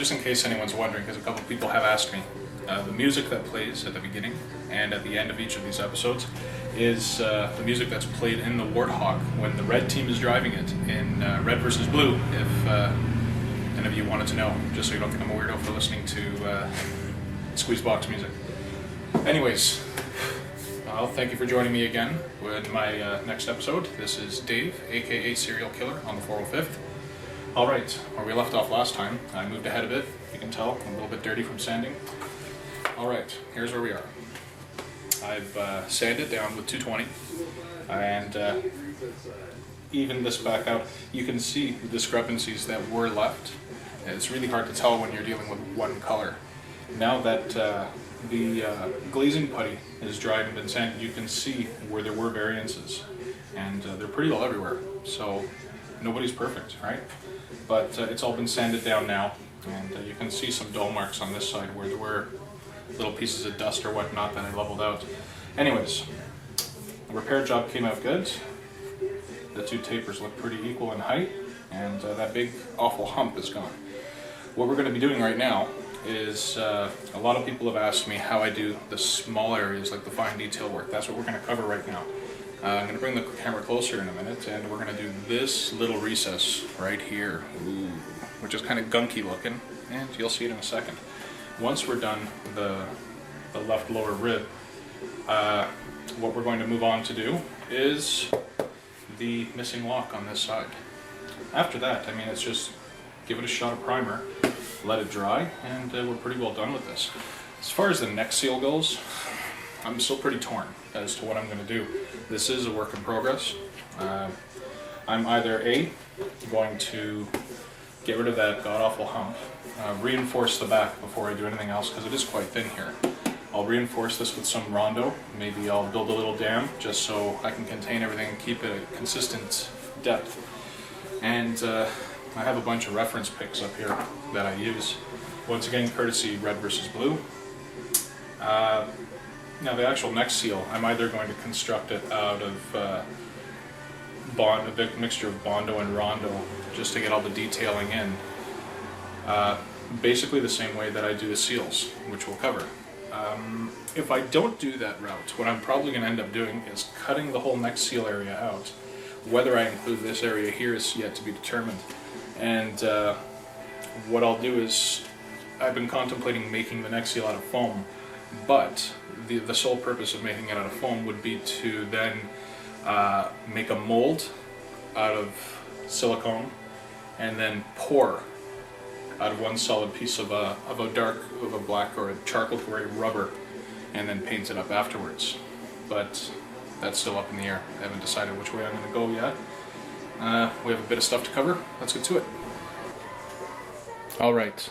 just in case anyone's wondering, because a couple people have asked me, the music that plays at the beginning and at the end of each of these episodes is the music that's played in the Warthog when the red team is driving it in Red versus Blue, if any of you wanted to know, just so you don't think I'm a weirdo for listening to Squeezebox music. Anyways, well, thank you for joining me again in my next episode. This is Dave, aka Serial Killer, on the 405th. Alright, where we left off last time, I moved ahead a bit. You can tell I'm a little bit dirty from sanding. Alright, here's where we are. I've sanded down with 220 and evened this back out. You can see the discrepancies that were left. It's really hard to tell when you're dealing with one color. Now that the glazing putty is dried and been sanded, you can see where there were variances, and they're pretty well everywhere, so nobody's perfect, right? But it's all been sanded down now, and you can see some dull marks on this side where there were little pieces of dust or whatnot that I leveled out. Anyways, the repair job came out good. The two tapers look pretty equal in height, and that big awful hump is gone. What we're going to be doing right now is, a lot of people have asked me how I do the small areas, like the fine detail work. That's what we're going to cover right now. I'm going to bring the camera closer in a minute, and we're going to do this little recess right here, which is kind of gunky looking, and you'll see it in a second. Once we're done the left lower rib, what we're going to move on to do is the missing lock on this side. After that, I mean, it's just give it a shot of primer, let it dry, and we're pretty well done with this. As far as the neck seal goes, I'm still pretty torn as to what I'm going to do. This is a work in progress. I'm either going to get rid of that god-awful hump, reinforce the back before I do anything else, because it is quite thin here. I'll reinforce this with some Rondo. Maybe I'll build a little dam just so I can contain everything and keep it a consistent depth. And I have a bunch of reference pics up here that I use. Once again, courtesy Red versus Blue. Now the actual neck seal, I'm either going to construct it out of a mixture of Bondo and Rondo, just to get all the detailing in. Basically the same way that I do the seals, which we'll cover. If I don't do that route, what I'm probably going to end up doing is cutting the whole neck seal area out. Whether I include this area here is yet to be determined. And what I'll do is, I've been contemplating making the neck seal out of foam, but the sole purpose of making it out of foam would be to then make a mold out of silicone and then pour out of one solid piece of a black or a charcoal gray rubber, and then paint it up afterwards. But that's still up in the air. I haven't decided which way I'm going to go yet. We have a bit of stuff to cover. Let's get to it. Alright,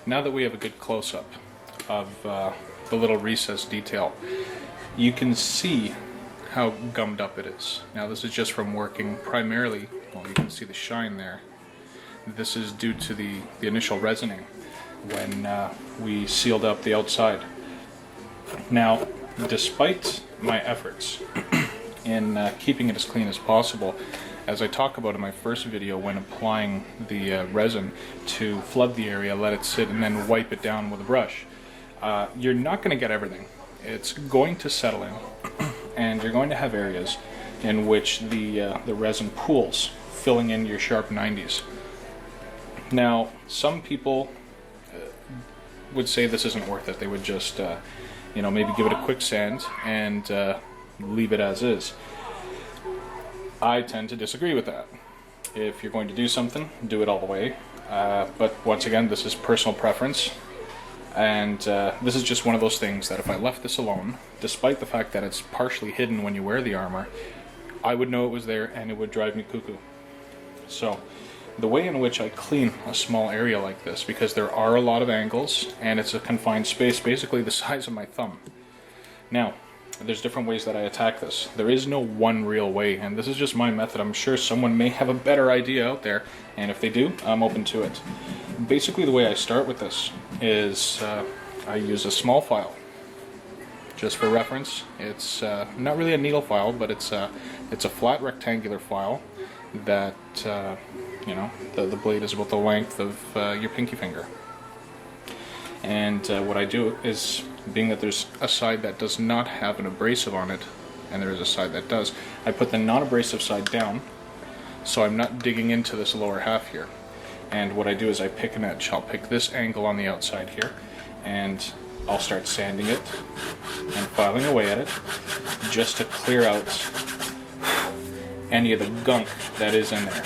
now that we have a good close-up of the little recess detail, you can see how gummed up it is. Now this is just from working primarily, well, you can see the shine there. This is due to the initial resining when we sealed up the outside. Now, despite my efforts in keeping it as clean as possible, as I talk about in my first video, when applying the resin to flood the area, let it sit, and then wipe it down with a brush, you're not going to get everything. It's going to settle in, and you're going to have areas in which the resin pools, filling in your sharp 90s. Now, some people would say this isn't worth it. They would just, maybe give it a quick sand and leave it as is. I tend to disagree with that. If you're going to do something, do it all the way. But once again, this is personal preference. And this is just one of those things that if I left this alone, despite the fact that it's partially hidden when you wear the armor, I would know it was there and it would drive me cuckoo. So, the way in which I clean a small area like this, because there are a lot of angles and it's a confined space, basically the size of my thumb. Now, there's different ways that I attack this. There is no one real way, and this is just my method. I'm sure someone may have a better idea out there, and if they do, I'm open to it. Basically, the way I start with this is I use a small file. Just for reference, it's not really a needle file, but it's a flat rectangular file that You know, the blade is about the length of your pinky finger. And what I do is, being that there's a side that does not have an abrasive on it, and there is a side that does, I put the non-abrasive side down, so I'm not digging into this lower half here. And what I do is I pick an edge. I'll pick this angle on the outside here, and I'll start sanding it and filing away at it, just to clear out any of the gunk that is in there.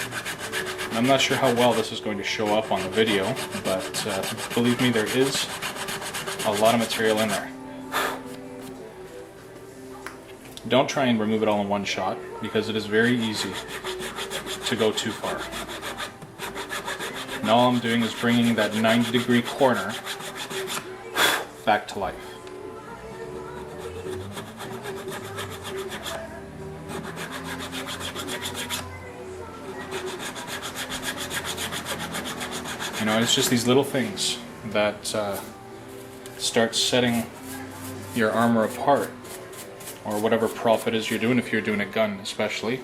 And I'm not sure how well this is going to show up on the video, but believe me, there is a lot of material in there. Don't try and remove it all in one shot, because it is very easy to go too far. And all I'm doing is bringing that 90-degree corner back to life. You know, it's just these little things that start setting your armor apart, or whatever prop it is you're doing, if you're doing a gun especially.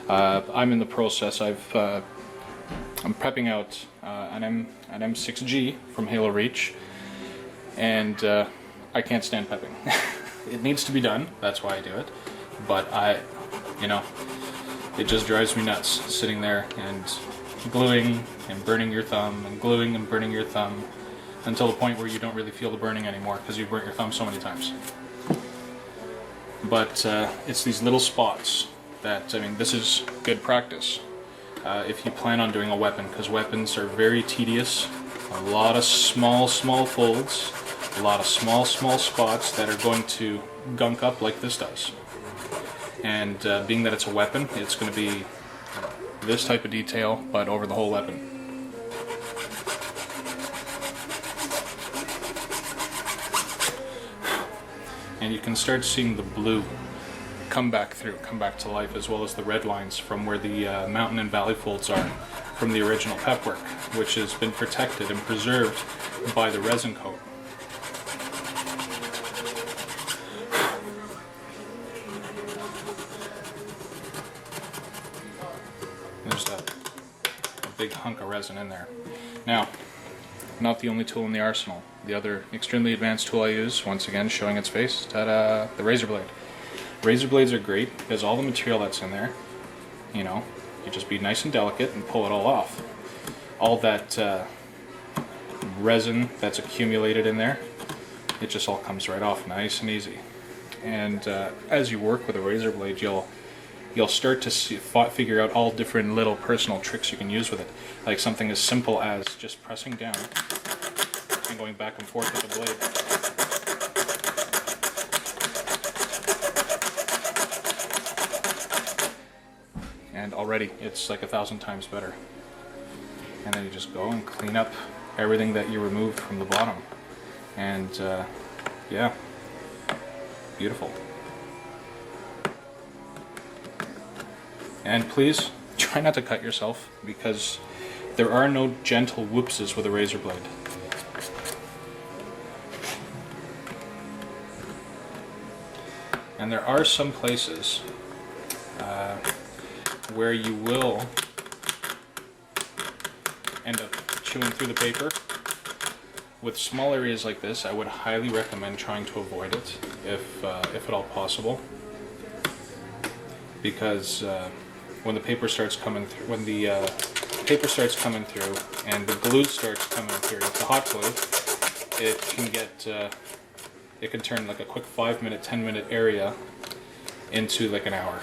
I'm in the process. I'm prepping out an M6G from Halo Reach, and I can't stand pepping. It needs to be done, that's why I do it, but it just drives me nuts sitting there and gluing and burning your thumb and gluing and burning your thumb until the point where you don't really feel the burning anymore because you've burnt your thumb so many times. But it's these little spots that, I mean, this is good practice if you plan on doing a weapon, because weapons are very tedious. A lot of small folds, a lot of small spots that are going to gunk up like this does. And being that it's a weapon, it's going to be this type of detail, but over the whole weapon. And you can start seeing the blue come back to life, as well as the red lines from where the mountain and valley folds are from the original pep work, which has been protected and preserved by the resin coat. There's a big hunk of resin in there. Now, not the only tool in the arsenal. The other extremely advanced tool I use, once again showing its face, ta-da, the razor blade. Razor blades are great because all the material that's in there, you just be nice and delicate and pull it all off. All that resin that's accumulated in there, it just all comes right off nice and easy. And as you work with a razor blade, you'll start to figure out all different little personal tricks you can use with it. Like something as simple as just pressing down and going back and forth with the blade. And already it's like 1,000 times better. And then you just go and clean up everything that you removed from the bottom. And yeah, beautiful. And please try not to cut yourself, because there are no gentle whoopses with a razor blade. And there are some places where you will end up chewing through the paper. With small areas like this, I would highly recommend trying to avoid it if at all possible, because when the paper starts coming through, and the glue starts coming through, the hot glue, it can turn like a quick 5-minute, 10-minute area into like an hour.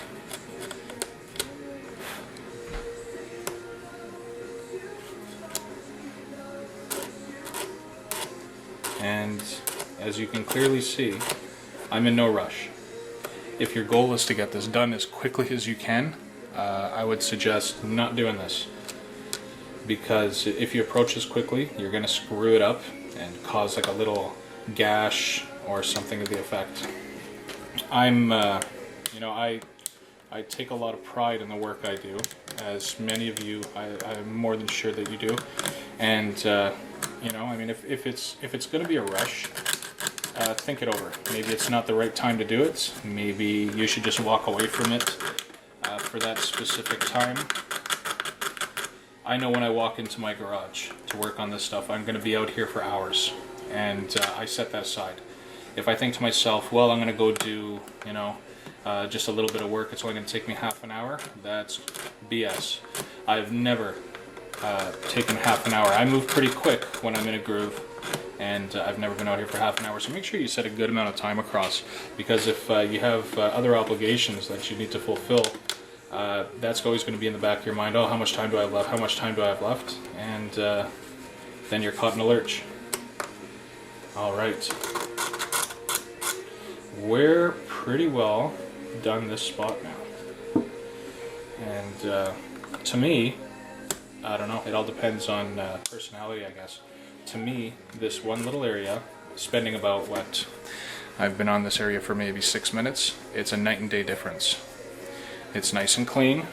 And as you can clearly see, I'm in no rush. If your goal is to get this done as quickly as you can, I would suggest not doing this. Because if you approach this quickly, you're going to screw it up and cause like a little gash or something to the effect. I take a lot of pride in the work I do, as many of you, I'm more than sure that you do. And if it's going to be a rush, think it over. Maybe it's not the right time to do it. Maybe you should just walk away from it for that specific time. I know when I walk into my garage to work on this stuff, I'm going to be out here for hours, and I set that aside. If I think to myself, well, I'm going to go do, just a little bit of work, it's only going to take me half an hour, that's BS. I've never taken half an hour. I move pretty quick when I'm in a groove, and I've never been out here for half an hour. So make sure you set a good amount of time across, because if you have other obligations that you need to fulfill, that's always going to be in the back of your mind. Oh, how much time do I have left? How much time do I have left? And then you're caught in a lurch. All right. We're pretty well done this spot now. And to me, I don't know, it all depends on personality, I guess. To me, this one little area, spending about what? I've been on this area for maybe 6 minutes. It's a night and day difference. It's nice and clean,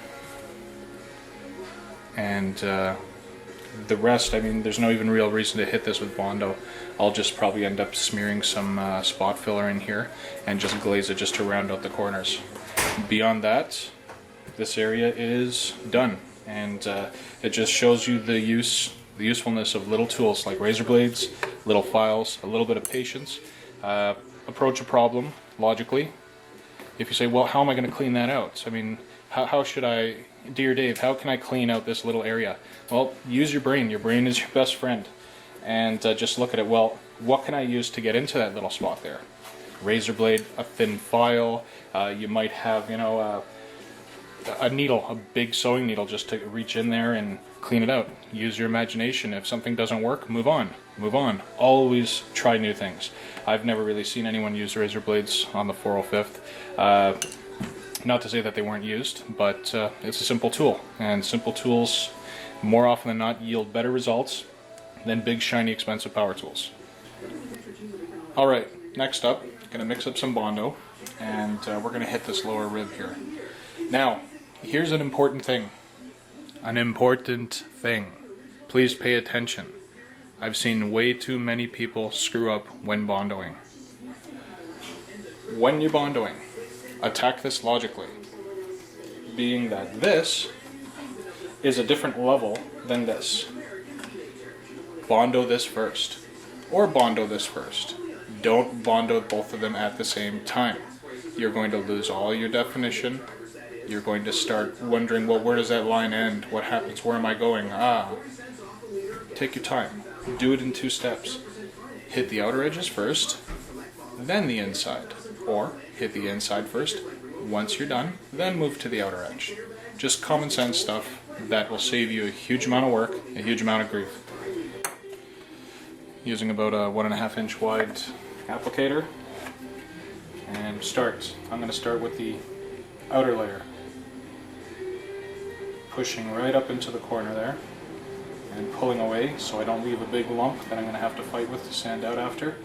and the rest, I mean, there's no even real reason to hit this with Bondo. I'll just probably end up smearing some spot filler in here and just glaze it just to round out the corners. Beyond that, this area is done, and it just shows you the usefulness of little tools like razor blades, little files, a little bit of patience. Approach a problem logically. If you say, well, how am I going to clean that out? I mean, how should I, dear Dave, how can I clean out this little area? Well, use your brain. Your brain is your best friend. And just look at it, well, what can I use to get into that little spot there? Razor blade, a thin file, you might have, a needle, a big sewing needle, just to reach in there and clean it out. Use your imagination. If something doesn't work, move on. Move on. Always try new things. I've never really seen anyone use razor blades on the 405th. Not to say that they weren't used, but it's a simple tool. And simple tools, more often than not, yield better results than big, shiny, expensive power tools. Alright, next up, going to mix up some Bondo, and we're going to hit this lower rib here. Now, here's an important thing. An important thing. Please pay attention. I've seen way too many people screw up when Bondoing. When you're Bondoing, attack this logically. Being that this is a different level than this. Bondo this first. Or Bondo this first. Don't Bondo both of them at the same time. You're going to lose all your definition. You're going to start wondering, well, where does that line end? What happens? Where am I going? Take your time. Do it in 2 steps. Hit the outer edges first, then the inside. Or hit the inside first. Once you're done, then move to the outer edge. Just common sense stuff that will save you a huge amount of work, a huge amount of grief. Using about a 1.5 inch wide applicator. And start. I'm going to start with the outer layer. Pushing right up into the corner there. And pulling away so I don't leave a big lump that I'm going to have to fight with to sand out after.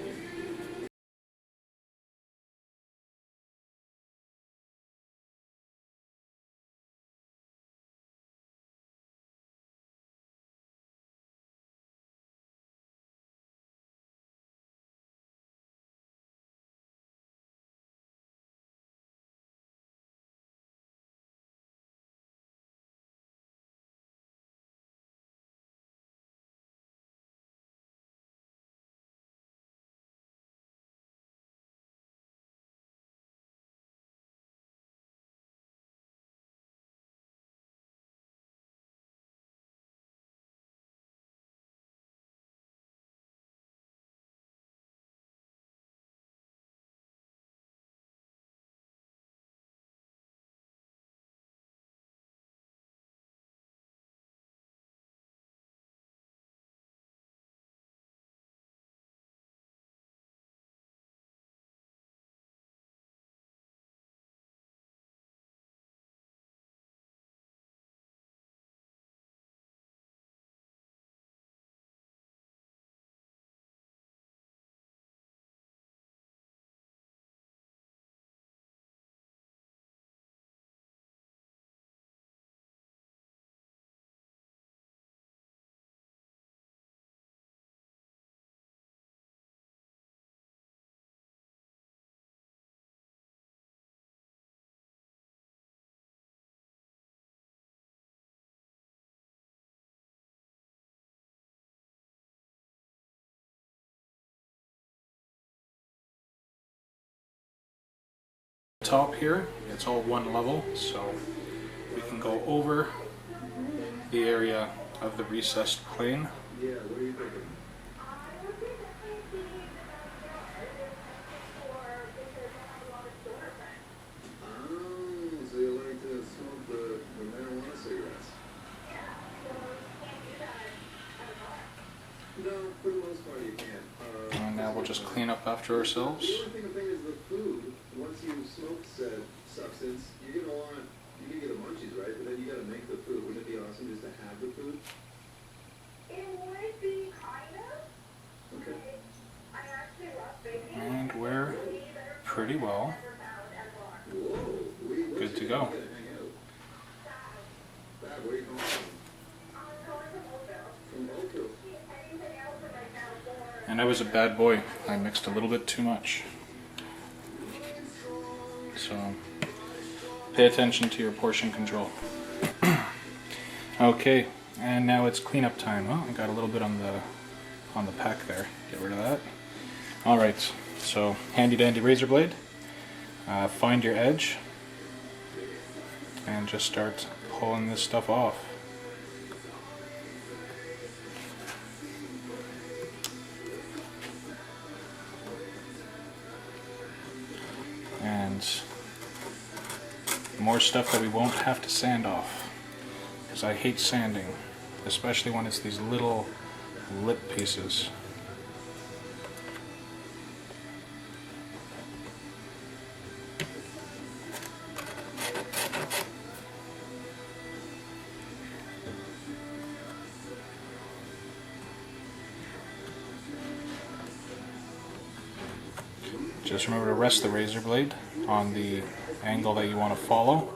top here, it's all one level, so we can go over the area of the recessed plane. Yeah, what are you thinking? So you like to smoke the marijuana cigarettes? No, for the most part you can't. And now we'll just clean up after ourselves. The only thing is the food. Once you smoke said substance, you're gonna get the munchies, right? But then you gotta make the food. Wouldn't it be awesome just to have the food? It would be kind of. Okay. I actually love baking. And we're pretty well Whoa. good to go. Hang out. Dad, where are you going from? From Oakville. And I was a bad boy. I mixed a little bit too much. So pay attention to your portion control. Okay, and now it's cleanup time. Oh, I got a little bit on the pack there. Get rid of that. All right, so handy dandy razor blade. Find your edge and just start pulling this stuff off. And more stuff that we won't have to sand off, because I hate sanding, especially when it's these little lip pieces. Just remember to rest the razor blade on the angle that you want to follow,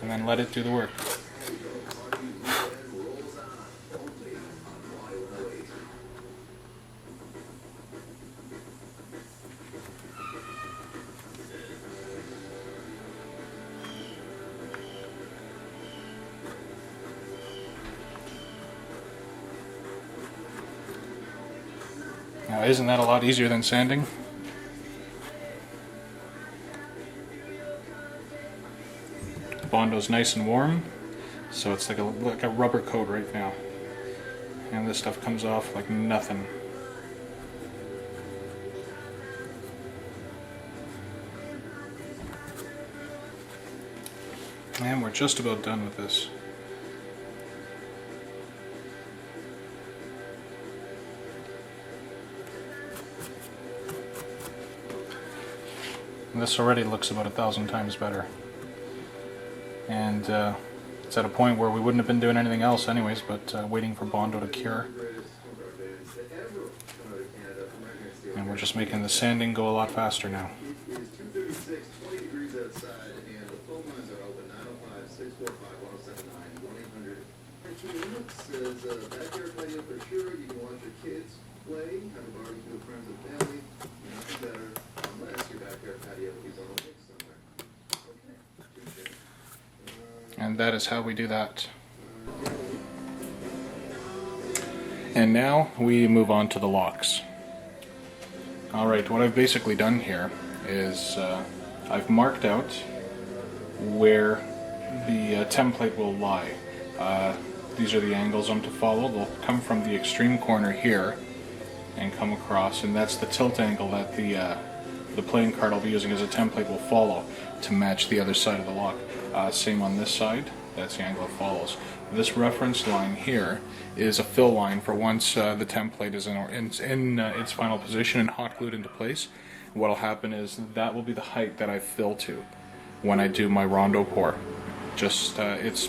and then let it do the work. Now, isn't that a lot easier than sanding? Bondo's nice and warm, so it's like a rubber coat right now. And this stuff comes off like nothing. And we're just about done with this. This already looks about 1,000 times better. And it's at a point where we wouldn't have been doing anything else anyways, but waiting for Bondo to cure. And we're just making the sanding go a lot faster now. It is 2:36, 20 degrees outside, and the phone lines are open, 905-645-1079, 1-800. Says, backyard patio for sure. You can watch your kids play, have a barbecue with friends and family. Nothing better, unless your backyard patio is on a lake somewhere. Okay. And that is how we do that. And now we move on to the locks. Alright, what I've basically done here is I've marked out where the template will lie. These are the angles I'm to follow. They'll come from the extreme corner here and come across, and that's the tilt angle that the playing card I'll be using as a template will follow to match the other side of the lock. Same on this side, that's the angle it follows. This reference line here is a fill line for once the template is in its final position and hot glued into place. What will happen is that will be the height that I fill to when I do my rondo pour. Just it's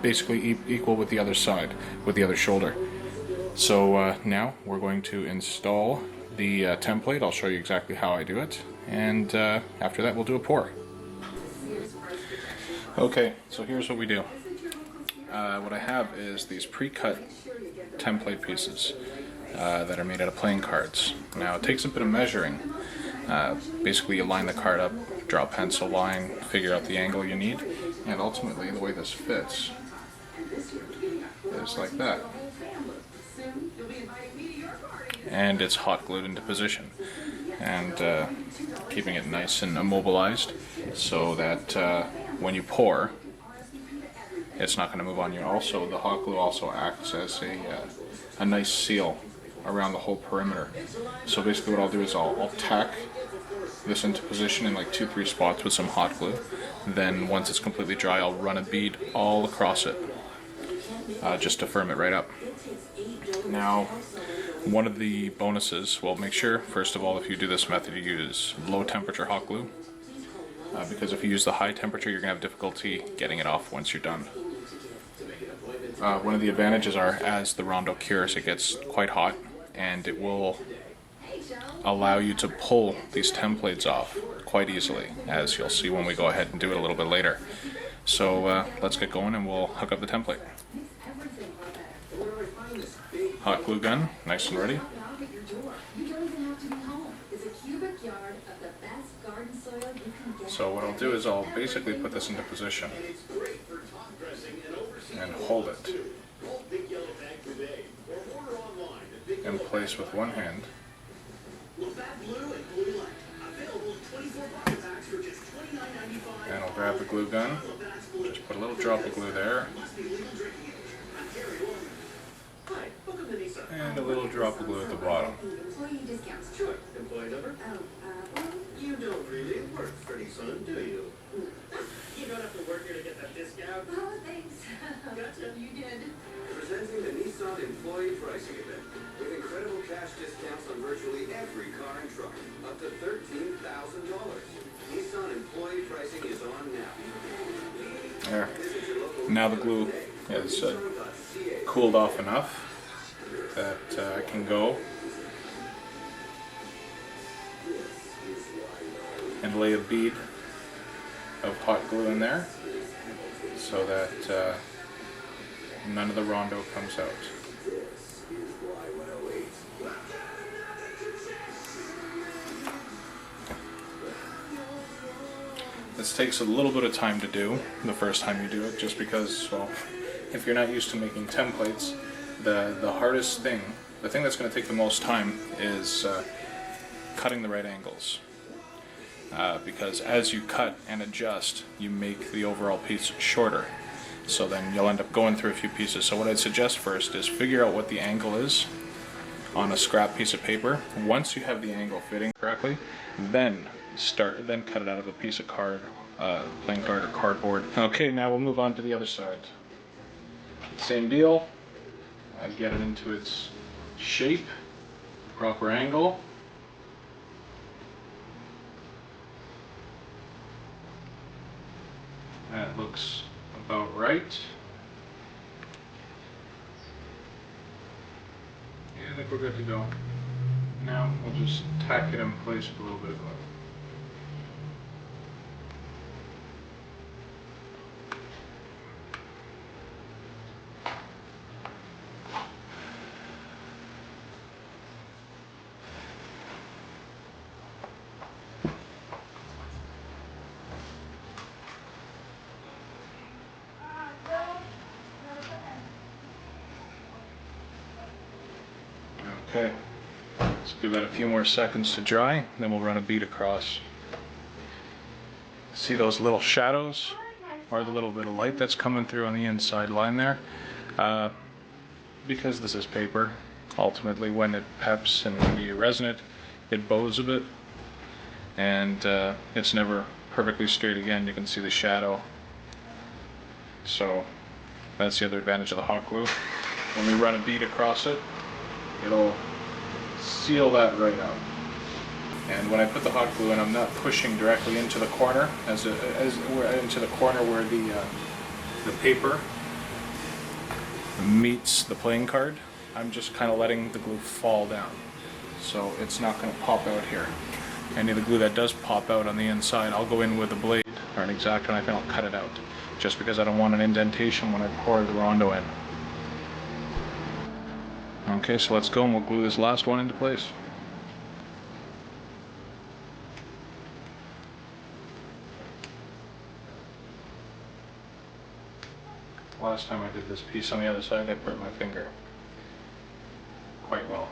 basically equal with the other side, with the other shoulder. So now we're going to install the template. I'll show you exactly how I do it, and after that we'll do a pour. Okay, so here's what we do. What I have is these pre-cut template pieces that are made out of playing cards. Now it takes a bit of measuring. Basically you line the card up, draw a pencil line, figure out the angle you need, and ultimately the way this fits is like that. And it's hot glued into position. And keeping it nice and immobilized so that when you pour, it's not going to move on you. Also, the hot glue also acts as a nice seal around the whole perimeter. So basically what I'll do is I'll tack this into position in like 2-3 spots with some hot glue. Then once it's completely dry, I'll run a bead all across it just to firm it right up. Now, one of the bonuses, well, make sure first of all if you do this method you use low temperature hot glue, because if you use the high temperature you're going to have difficulty getting it off once you're done. One of the advantages are as the Rondo cures it gets quite hot and it will allow you to pull these templates off quite easily, as you'll see when we go ahead and do it a little bit later. So let's get going and we'll hook up the template. Hot glue gun, nice and ready. So what I'll do is I'll basically put this into position and hold it in place with one hand. And I'll grab the glue gun, just put a little drop of glue there, and a little drop of glue at the bottom. Sure. Employee number? You don't really work for Nissan, do you? You don't have to work here to get that discount. Oh, thanks. Gotcha. You did. Presenting the Nissan Employee Pricing Event with incredible cash discounts on virtually every car and truck, up to $13,000. Nissan Employee Pricing is on now. There. Now the glue is cooled off enough that I can go and lay a bead of hot glue in there so that none of the Rondo comes out. This takes a little bit of time to do the first time you do it, just because, well, if you're not used to making templates, the hardest thing, the thing that's going to take the most time is cutting the right angles. Because as you cut and adjust, you make the overall piece shorter. So then you'll end up going through a few pieces. So what I'd suggest first is figure out what the angle is on a scrap piece of paper. Once you have the angle fitting correctly, then cut it out of a piece of card, playing card or cardboard. Okay, now we'll move on to the other side. Same deal. I get it into its shape, proper angle. That looks about right. Yeah, I think we're good to go. Now we'll just tack it in place with a little bit of glue. Okay, let's give that a few more seconds to dry, then we'll run a bead across. See those little shadows, or the little bit of light that's coming through on the inside line there? Because this is paper, ultimately when it peps and when you resin it, it bows a bit, and it's never perfectly straight again. You can see the shadow. So that's the other advantage of the hot glue. When we run a bead across it, it'll seal that right up. And when I put the hot glue in, I'm not pushing directly into the corner, into the corner where the paper meets the playing card. I'm just kind of letting the glue fall down, so it's not going to pop out here. Any of the glue that does pop out on the inside, I'll go in with a blade or an X-Acto knife and I'll cut it out, just because I don't want an indentation when I pour the Rondo in. Okay, so let's go and we'll glue this last one into place. Last time I did this piece on the other side, I burnt my finger quite well.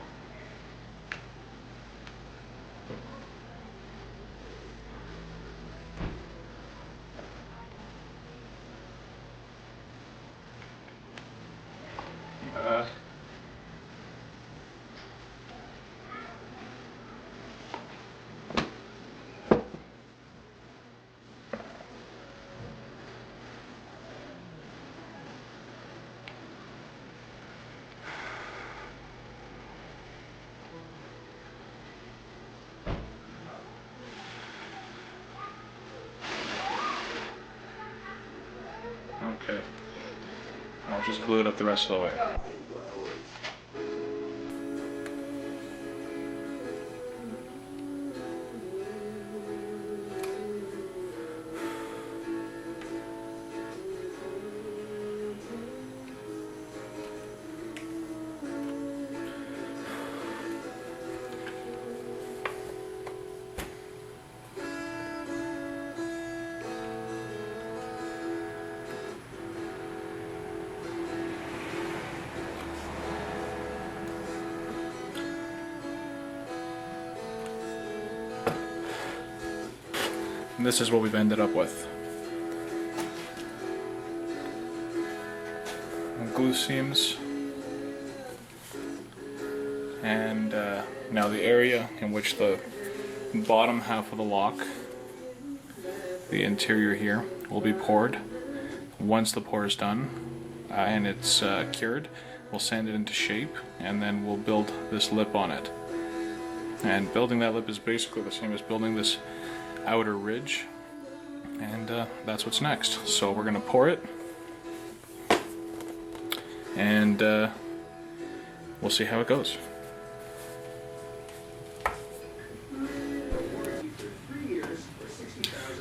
Okay. I'll just glue it up the rest of the way. And this is what we've ended up with. Glue seams. And now the area in which the bottom half of the lock, the interior here, will be poured. Once the pour is done and it's cured, we'll sand it into shape and then we'll build this lip on it. And building that lip is basically the same as building this outer ridge, and that's what's next. So we're gonna pour it, and we'll see how it goes.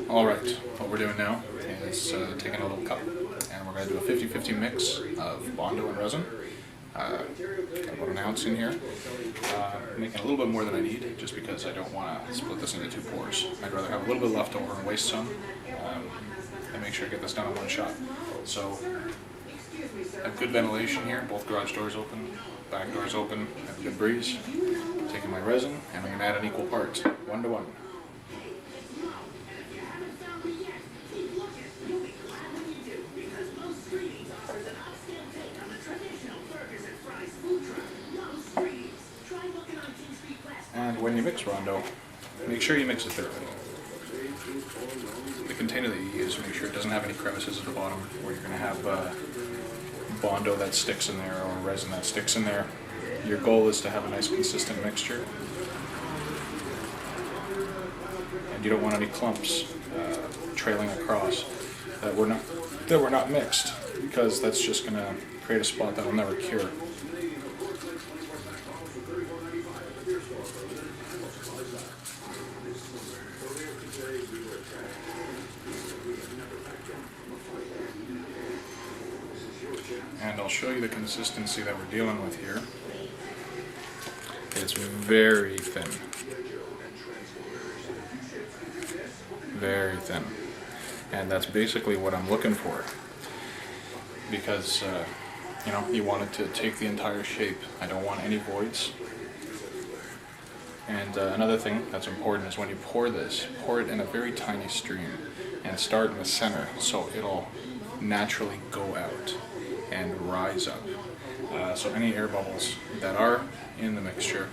Alright, what we're doing now is taking a little cup, and we're gonna do a 50-50 mix of Bondo and resin. Got about an ounce in here. Making a little bit more than I need, just because I don't want to split this into 2 pours. I'd rather have a little bit left over and waste some, and make sure I get this done in one shot. So, have good ventilation here, both garage doors open, back doors open, have a good breeze. Taking my resin, and I'm going to add an equal part, 1 to 1. And when you mix Rondo, make sure you mix it thoroughly. The container that you use, make sure it doesn't have any crevices at the bottom where you're going to have Bondo that sticks in there or resin that sticks in there. Your goal is to have a nice consistent mixture. And you don't want any clumps trailing across that were not mixed, because that's just going to create a spot that will never cure. And I'll show you the consistency that we're dealing with here. It's very thin. Very thin. And that's basically what I'm looking for. Because, you want it to take the entire shape. I don't want any voids. And another thing that's important is when you pour this, pour it in a very tiny stream and start in the center so it'll naturally go out and rise up. So any air bubbles that are in the mixture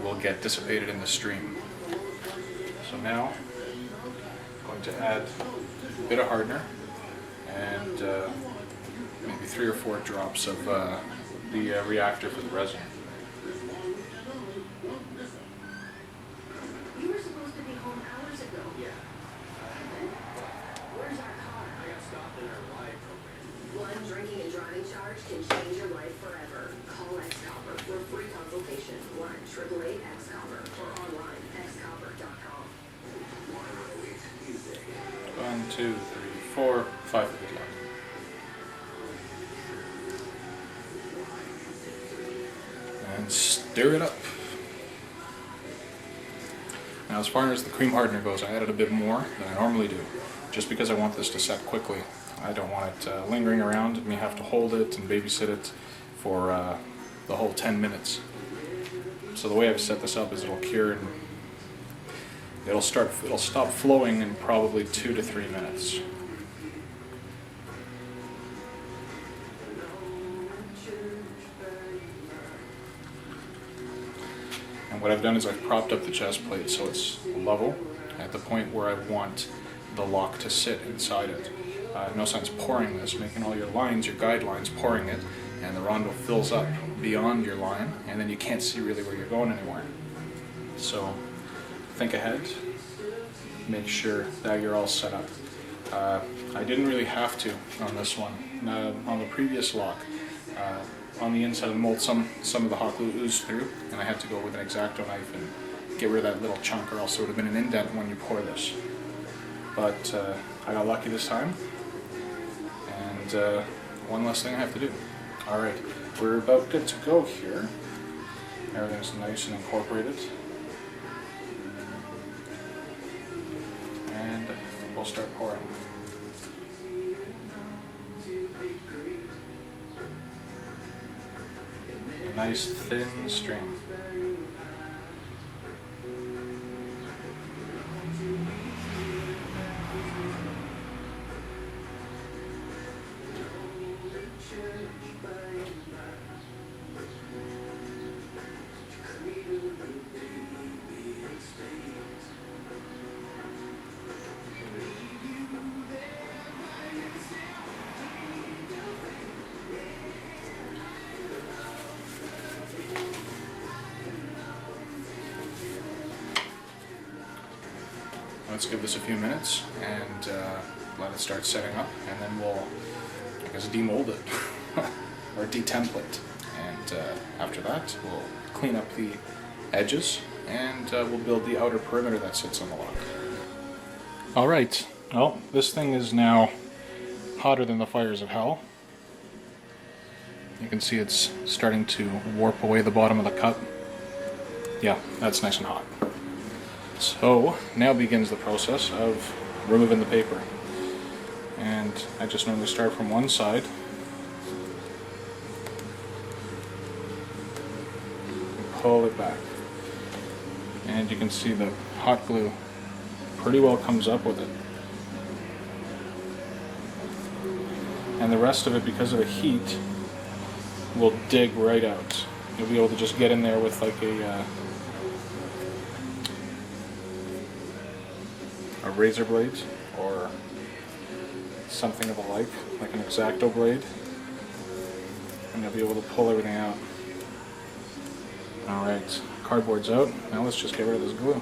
will get dissipated in the stream. So now I'm going to add a bit of hardener and maybe 3 or 4 drops of the reactor for the resin. You were supposed to be home hours ago. Yeah. Where's our car? I got stopped in our ride program. One drinking and driving charge can change your life forever. Call X-Copper for a free consultation. 1-888-X-Copper or online xcopper.com. 1, 2, 3, 4, 5 of these left. And stir it up. Now, as far as the cream hardener goes, I added a bit more than I normally do, just because I want this to set quickly. I don't want it lingering around and me have to hold it and babysit it for the whole 10 minutes. So the way I've set this up is it'll cure and it'll stop flowing in probably 2 to 3 minutes. And what I've done is I've propped up the chest plate so it's level at the point where I want the lock to sit inside it. No sense pouring this, making all your lines, your guidelines, pouring it, and the rondo fills up beyond your line, and then you can't see really where you're going anymore. So think ahead, make sure that you're all set up. I didn't really have to on this one. On the previous lock, on the inside of the mold, some of the hot glue oozed through, and I had to go with an X-Acto knife and get rid of that little chunk, or else there would have been an indent when you pour this. But I got lucky this time, and one less thing I have to do. Alright, we're about good to go here. Everything's nice and incorporated. And we'll start pouring. Nice thin stream. Let's give this a few minutes and let it start setting up, and then we'll, I guess, demold it or detemplate. And after that, we'll clean up the edges and we'll build the outer perimeter that sits on the lock. All right. Well, this thing is now hotter than the fires of hell. You can see it's starting to warp away the bottom of the cup. Yeah, that's nice and hot. So now begins the process of removing the paper. And I just normally start from one side. And pull it back. And you can see the hot glue pretty well comes up with it. And the rest of it, because of the heat, will dig right out. You'll be able to just get in there with like a razor blade or something of the like an X-Acto blade, and you'll be able to pull everything out. Alright, cardboard's out. Now let's just get rid of this glue.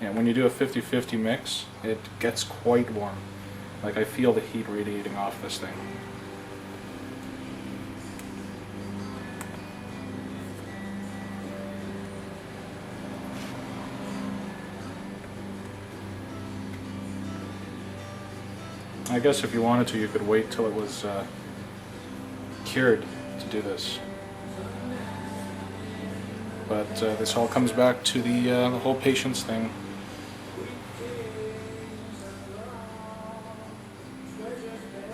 Yeah, when you do a 50-50 mix, it gets quite warm. Like, I feel the heat radiating off this thing. I guess if you wanted to, you could wait till it was cured to do this. But this all comes back to the whole patience thing.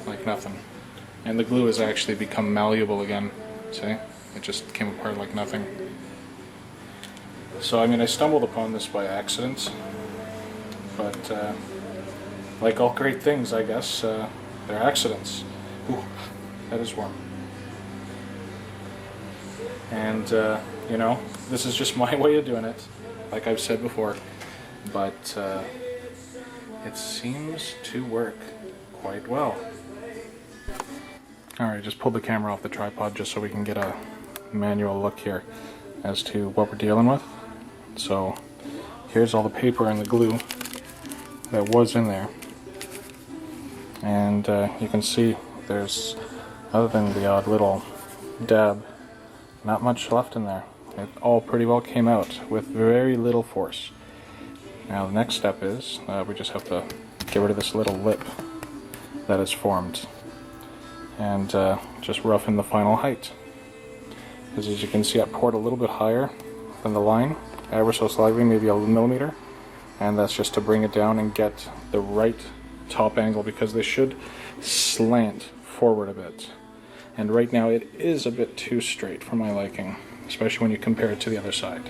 Like nothing. And the glue has actually become malleable again. See? It just came apart like nothing. So, I mean, I stumbled upon this by accident. But, like all great things, I guess, they're accidents. Ooh, that is warm. And, you know, this is just my way of doing it, like I've said before. But it seems to work quite well. Alright, just pulled the camera off the tripod just so we can get a manual look here as to what we're dealing with. So, here's all the paper and the glue that was in there. And you can see there's, other than the odd little dab, not much left in there. It all pretty well came out with very little force. Now the next step is we just have to get rid of this little lip that is formed and just roughen the final height. Because as you can see, I poured a little bit higher than the line, ever so slightly, maybe a millimeter, and that's just to bring it down and get the right top angle, because they should slant forward a bit. And right now it is a bit too straight for my liking, especially when you compare it to the other side.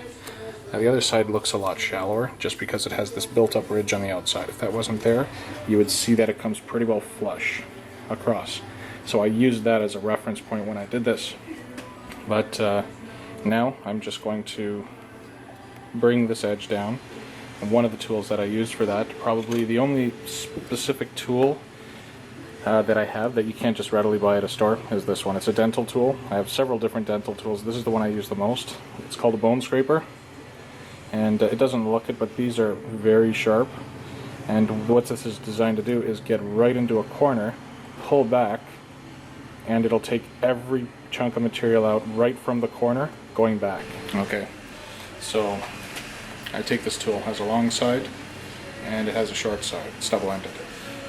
Now the other side looks a lot shallower just because it has this built-up ridge on the outside. If that wasn't there, you would see that it comes pretty well flush across. So I used that as a reference point when I did this. But now I'm just going to bring this edge down. And one of the tools that I used for that, probably the only specific tool that I have that you can't just readily buy at a store, is this one. It's a dental tool. I have several different dental tools. This is the one I use the most. It's called a bone scraper. and it doesn't look it, but these are very sharp. And what this is designed to do is get right into a corner, pull back, and it'll take every chunk of material out right from the corner going back. Okay, so I take this tool. It has a long side and it has a short side. It's double-ended.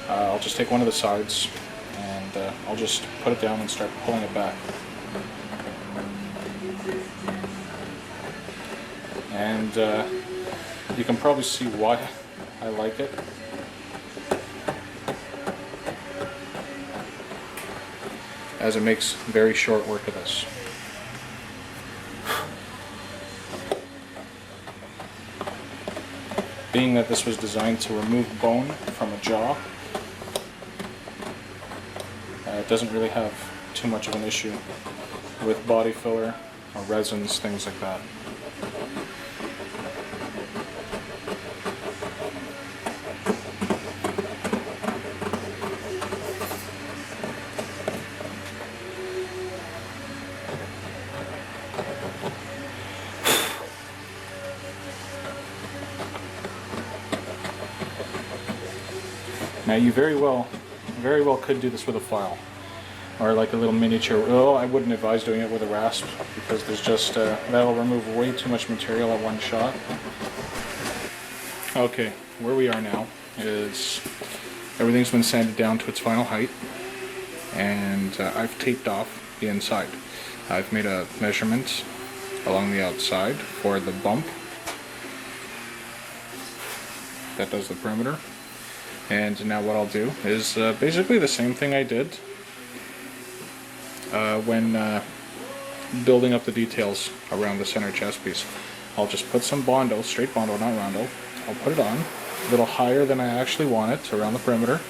I'll just take one of the sides and I'll just put it down and start pulling it back. And you can probably see why I like it. As it makes very short work of this. Being that this was designed to remove bone from a jaw, it doesn't really have too much of an issue with body filler or resins, things like that. Now you very well could do this with a file, or like a little miniature. Oh, I wouldn't advise doing it with a rasp because there's just that'll remove way too much material at one shot. Okay, where we are now is everything's been sanded down to its final height, and I've taped off the inside. I've made a measurement along the outside for the bump that does the perimeter. And now what I'll do is basically the same thing I did when building up the details around the center chest piece. I'll just put some Bondo, straight Bondo, not Rondo. I'll put it on a little higher than I actually want it around the perimeter,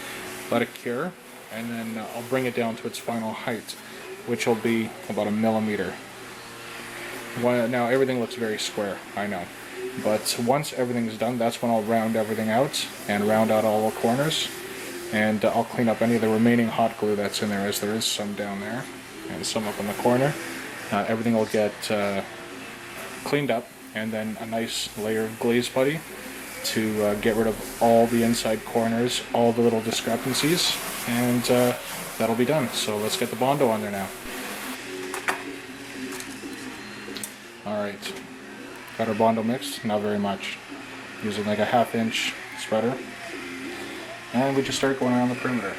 let it cure, and then I'll bring it down to its final height, which will be about 1 millimeter. Now everything looks very square, I know. But once everything's done, that's when I'll round everything out and round out all the corners, and I'll clean up any of the remaining hot glue that's in there, as there is some down there and some up in the corner. Everything will get cleaned up, and then a nice layer of glaze putty to get rid of all the inside corners, all the little discrepancies, and that'll be done. So let's get the Bondo on there now. Alright. Got our Bondo mixed, not very much. Using like a 1/2 inch spreader. And we just start going around the perimeter.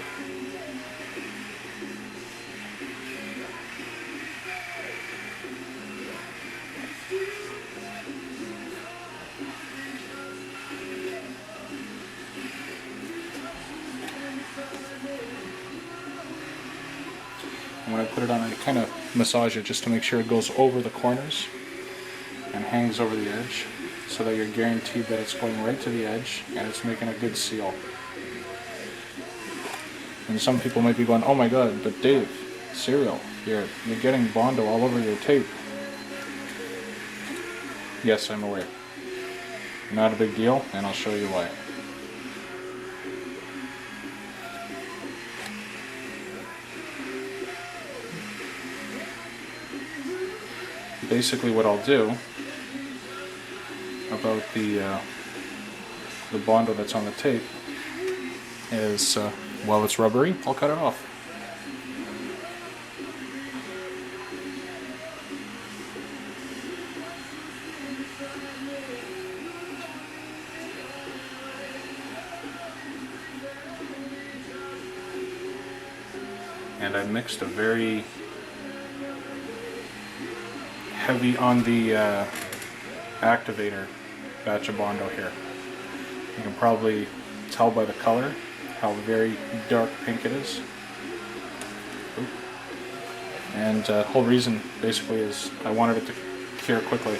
And when I put it on, I kind of massage it just to make sure it goes over the corners and hangs over the edge, so that you're guaranteed that it's going right to the edge and it's making a good seal. And some people might be going, oh my god, but Dave, cereal, you're getting Bondo all over your tape. Yes, I'm aware. Not a big deal, and I'll show you why. Basically what I'll do about the Bondo that's on the tape is, while it's rubbery, I'll cut it off. And I mixed a very heavy on the activator batch of Bondo here. You can probably tell by the color how very dark pink it is. And the whole reason basically is I wanted it to cure quickly.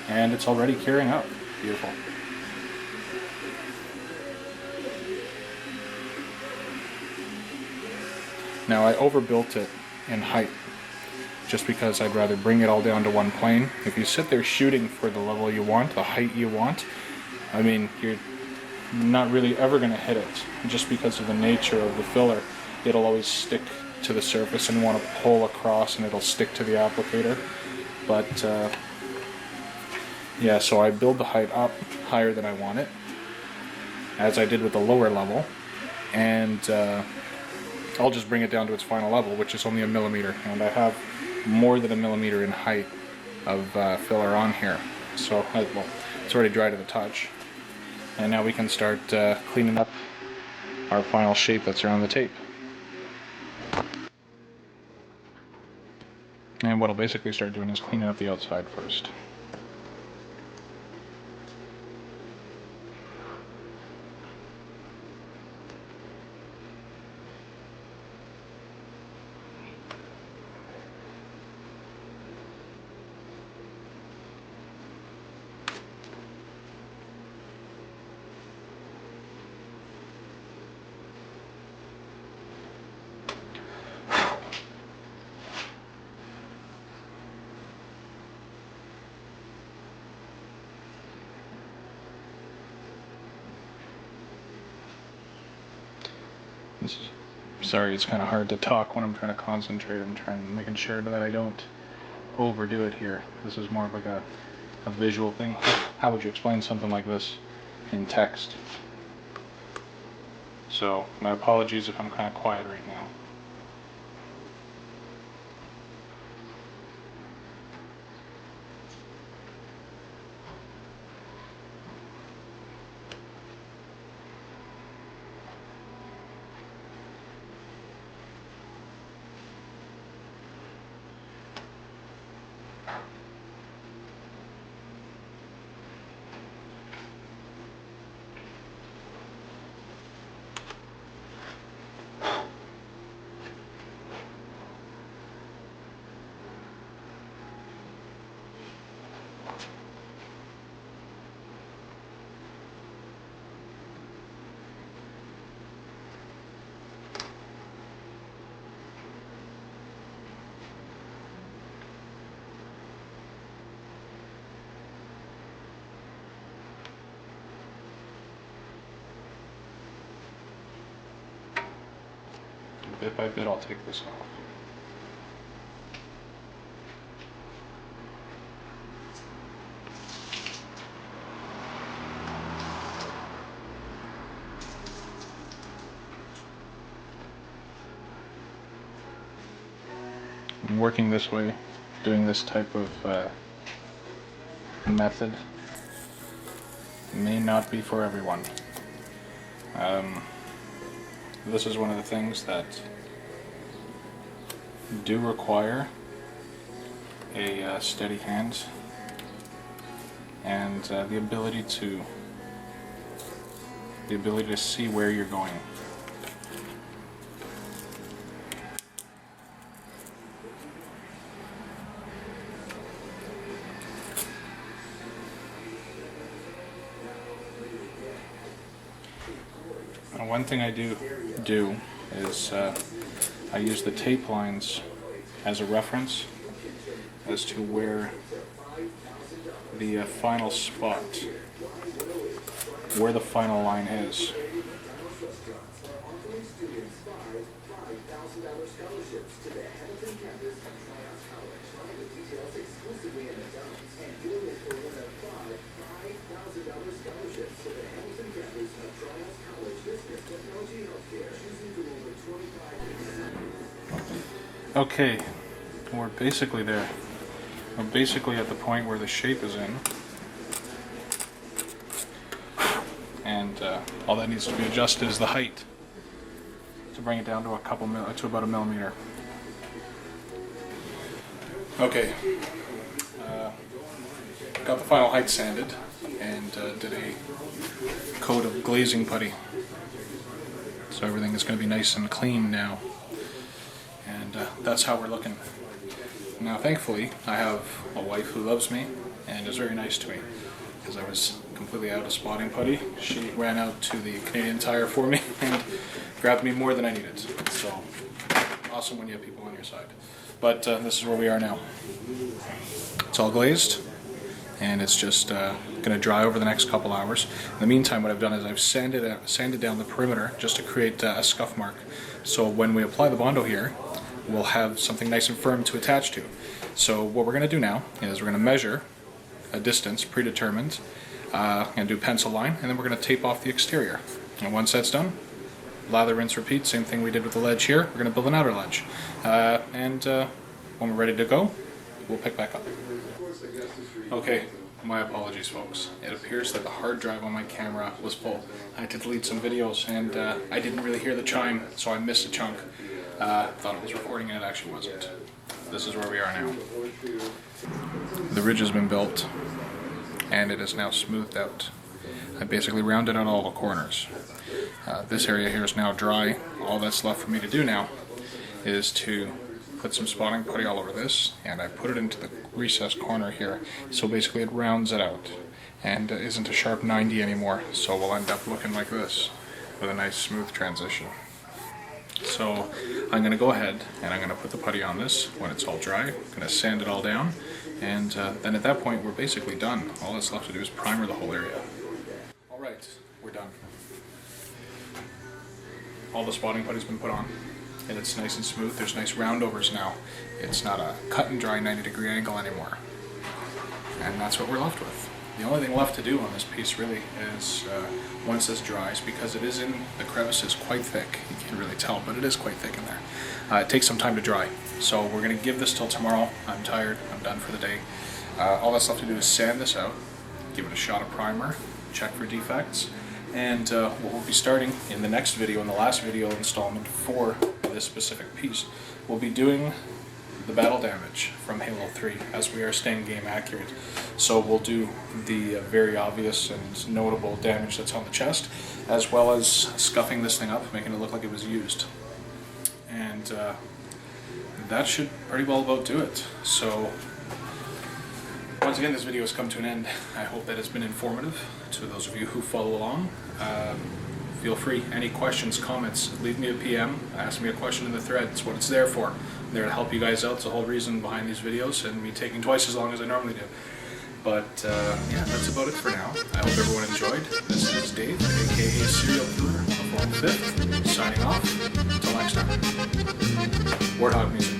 And it's already curing up. Beautiful. Now I overbuilt it in height just because I'd rather bring it all down to one plane. If you sit there shooting for the level you want, the height you want, I mean, you're not really ever going to hit it, just because of the nature of the filler. It'll always stick to the surface and want to pull across, and it'll stick to the applicator. But yeah, so I build the height up higher than I want it, as I did with the lower level, and I'll just bring it down to its final level, which is only 1 millimeter, and I have more than 1 millimeter in height of filler on here. So, well, it's already dry to the touch, and now we can start cleaning up our final shape that's around the tape. And what I'll basically start doing is cleaning up the outside first. Sorry, it's kind of hard to talk when I'm trying to concentrate. I'm making sure that I don't overdo it here. This is more of like a visual thing. How would you explain something like this in text? So, my apologies if I'm kind of quiet right now. Bit by bit, I'll take this off. I'm working this way, doing this type of method may not be for everyone. This is one of the things that do require a steady hand and the ability to see where you're going. One thing I do is I use the tape lines as a reference as to where the final spot, where the final line is. Okay, we're basically there. We're basically at the point where the shape is in, and all that needs to be adjusted is the height to bring it down to about 1 millimeter. Okay, got the final height sanded and did a coat of glazing putty, so everything is going to be nice and clean now. And that's how we're looking. Now, thankfully, I have a wife who loves me and is very nice to me. Because I was completely out of spotting putty, she ran out to the Canadian Tire for me and grabbed me more than I needed. So, awesome when you have people on your side. But this is where we are now. It's all glazed, and it's just going to dry over the next couple hours. In the meantime, what I've done is I've sanded down the perimeter just to create a scuff mark. So when we apply the Bondo here, we'll have something nice and firm to attach to. So what we're going to do now is we're going to measure a distance predetermined, and do a pencil line, and then we're going to tape off the exterior. And once that's done, lather, rinse, repeat, same thing we did with the ledge here. We're going to build an outer ledge. And when we're ready to go, we'll pick back up. Okay, my apologies folks. It appears that the hard drive on my camera was full. I had to delete some videos, and I didn't really hear the chime, so I missed a chunk. Thought it was recording and it actually wasn't. This is where we are now. The ridge has been built and it is now smoothed out. I basically rounded out all the corners. This area here is now dry. All that's left for me to do now is to put some spotting putty all over this, and I put it into the recessed corner here, so basically it rounds it out and isn't a sharp 90 anymore, so we'll end up looking like this with a nice smooth transition. So I'm going to go ahead and I'm going to put the putty on this when it's all dry. I'm going to sand it all down, and then at that point we're basically done. All that's left to do is primer the whole area. Alright, we're done. All the spotting putty's been put on, and it's nice and smooth. There's nice roundovers now. It's not a cut and dry 90-degree angle anymore. And that's what we're left with. The only thing left to do on this piece really is, once this dries, because it is in the crevices quite thick, you can't really tell, but it is quite thick in there. It takes some time to dry. So we're going to give this till tomorrow. I'm tired, I'm done for the day. All that's left to do is sand this out, give it a shot of primer, check for defects, and what we'll be starting in the next video, in the last video installment for this specific piece, we'll be doing the battle damage from Halo 3, as we are staying game accurate. So we'll do the very obvious and notable damage that's on the chest, as well as scuffing this thing up, making it look like it was used. And that should pretty well about do it. So once again, this video has come to an end. I hope that it's been informative to those of you who follow along. Feel free, any questions, comments, leave me a PM, ask me a question in the thread. It's what it's there for. I'm there to help you guys out. It's the whole reason behind these videos, and me taking twice as long as I normally do. But yeah, that's about it for now. I hope everyone enjoyed. This is Dave, aka Serial Killer on the 5th, signing off. Until next time. Warthog music.